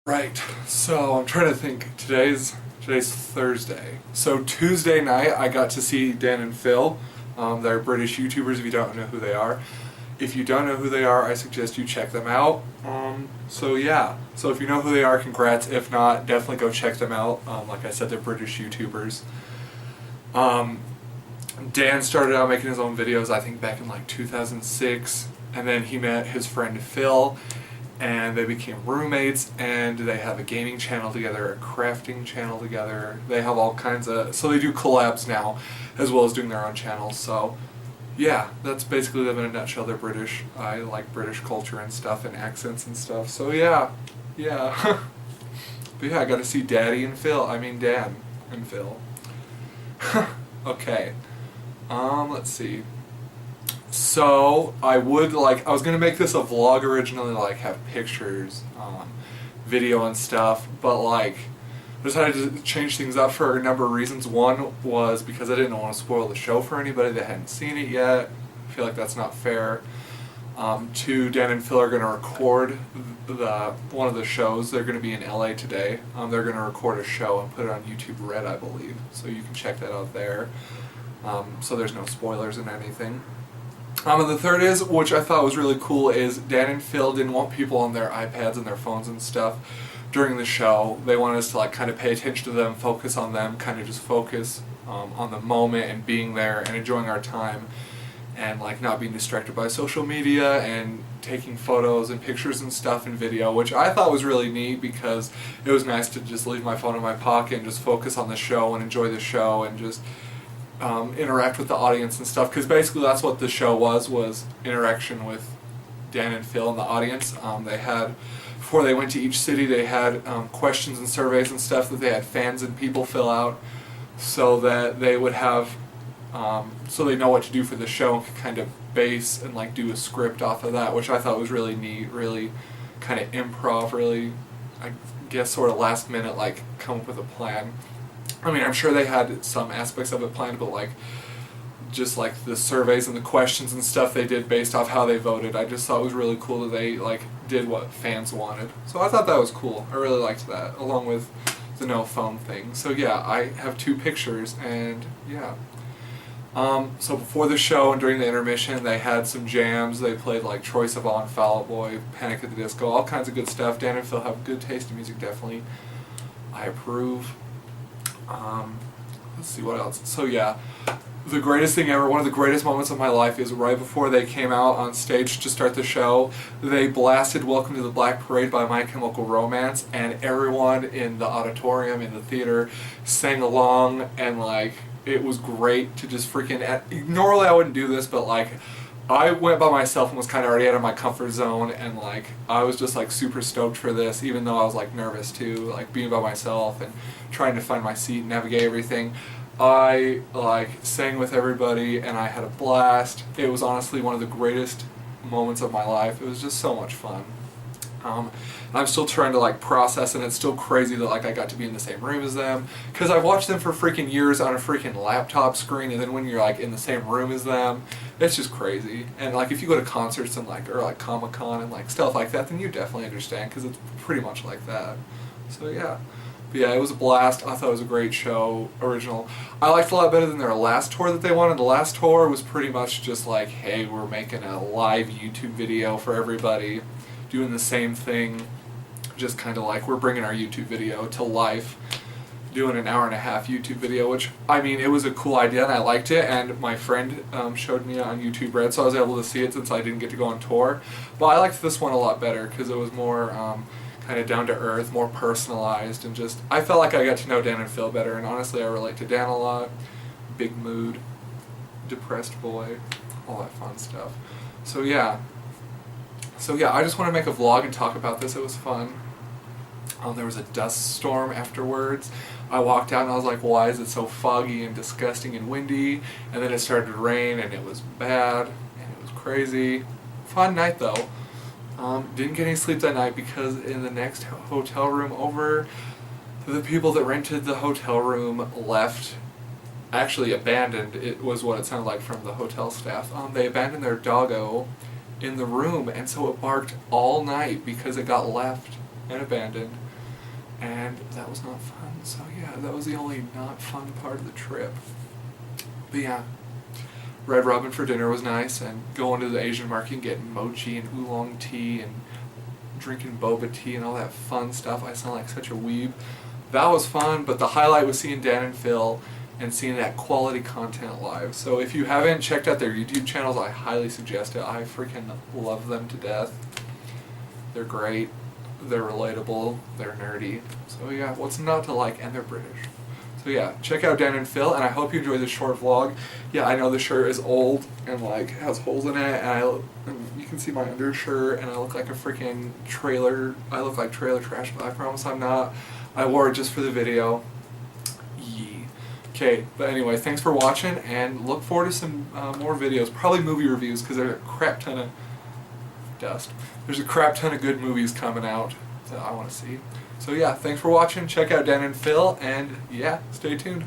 Right. So I'm trying to think. Today's Thursday. So Tuesday night I got to see Dan and Phil. They're British YouTubers. If you don't know who they are, if you don't know who they are, I suggest you check them out. So yeah. So if you know who they are, congrats. If not, definitely go check them out. Like I said, they're British YouTubers. Um, Dan started out making his own videos, I think back in like 2006, and then he met his friend Phil, and they became roommates, and they have a gaming channel together, a crafting channel together. They have all kinds of, so they do collabs now, as well as doing their own channels. So yeah, that's basically them in a nutshell. They're British. I like British culture and stuff, and accents and stuff. So yeah. But yeah, I got to see Dan and Phil. Okay. Let's see. So I was gonna make this a vlog originally, like have pictures, video and stuff, but like I decided to change things up for a number of reasons. One was because I didn't want to spoil the show for anybody that hadn't seen it yet. I feel like that's not fair. Two, Dan and Phil are going to record one of the shows. They're going to be in LA today. They're going to record a show and put it on YouTube Red, I believe. So you can check that out there. So there's no spoilers and anything. And the third is, which I thought was really cool, is Dan and Phil didn't want people on their iPads and their phones and stuff during the show. They wanted us to like kind of pay attention to them, focus on them, kind of just focus on the moment and being there and enjoying our time, and like not being distracted by social media and taking photos and pictures and stuff and video, which I thought was really neat because it was nice to just leave my phone in my pocket and just focus on the show and enjoy the show and just interact with the audience and stuff, because basically that's what the show was interaction with Dan and Phil and the audience. They had, before they went to each city, they had questions and surveys and stuff that they had fans and people fill out so that they would have so they know what to do for the show and can kind of base and like do a script off of that, which I thought was really neat, really kind of improv, really, I guess, sort of last minute, like come up with a plan. I mean, I'm sure they had some aspects of it planned, but like just like the surveys and the questions and stuff they did based off how they voted, I just thought it was really cool that they like did what fans wanted. So I thought that was cool. I really liked that, along with the no phone thing. So yeah, I have two pictures, and yeah. So before the show and during the intermission, they had some jams. They played like Troye Sivan, Fall Out Boy, Panic at the Disco, all kinds of good stuff. Dan and Phil have good taste in music, definitely. I approve. Let's see what else. So yeah, the greatest thing ever, one of the greatest moments of my life is right before they came out on stage to start the show, they blasted Welcome to the Black Parade by My Chemical Romance, and everyone in the auditorium, in the theater, sang along, and like, it was great to just freaking, normally I wouldn't do this, but like, I went by myself and was kind of already out of my comfort zone, and like I was just like super stoked for this, even though I was like nervous too, like being by myself and trying to find my seat and navigate everything. I like sang with everybody and I had a blast. It was honestly one of the greatest moments of my life. It was just so much fun. I'm still trying to like process, and it's still crazy that like I got to be in the same room as them, because I've watched them for freaking years on a freaking laptop screen, and then when you're like in the same room as them, it's just crazy. And like if you go to concerts and like, or like Comic-Con and like stuff like that, then you definitely understand, because it's pretty much like that. So yeah. But yeah, it was a blast. I thought it was a great show, original. I liked it a lot better than their last tour that they wanted. The last tour was pretty much just like, hey, we're making a live YouTube video for everybody, doing the same thing, just kind of like we're bringing our YouTube video to life, doing an hour and a half YouTube video, which, I mean, it was a cool idea and I liked it, and my friend showed me on YouTube Red, so I was able to see it since I didn't get to go on tour. But I liked this one a lot better because it was more kind of down to earth, more personalized, and just, I felt like I got to know Dan and Phil better, and honestly I relate to Dan a lot. Big mood, depressed boy, all that fun stuff. So yeah, I just want to make a vlog and talk about this. It was fun. There was a dust storm afterwards. I walked out and I was like, why is it so foggy and disgusting and windy? And then it started to rain and it was bad and it was crazy. Fun night though. Didn't get any sleep that night because in the next hotel room over, the people that rented the hotel room left, actually abandoned, it was what it sounded like from the hotel staff. They abandoned their doggo in the room, and so it barked all night because it got left and abandoned. and that was not fun. So yeah, that was the only not fun part of the trip. But yeah, Red Robin for dinner was nice, and going to the Asian market and getting mochi and oolong tea and drinking boba tea and all that fun stuff. I sound like such a weeb. That was fun, but the highlight was seeing Dan and Phil and seeing that quality content live. So if you haven't checked out their YouTube channels, I highly suggest it. I freaking love them to death. They're great, they're relatable, they're nerdy. So yeah, what's not to like, and they're British. So yeah, check out Dan and Phil, and I hope you enjoy this short vlog. Yeah, I know the shirt is old and like has holes in it, and you can see my undershirt, and I look like a freaking trailer. I look like trailer trash, but I promise I'm not. I wore it just for the video. Yee. Okay, but anyway, thanks for watching, and look forward to some more videos. Probably movie reviews, because there's a crap ton of dust. There's a crap ton of good movies coming out that I want to see. So yeah, thanks for watching. Check out Dan and Phil, and yeah, stay tuned.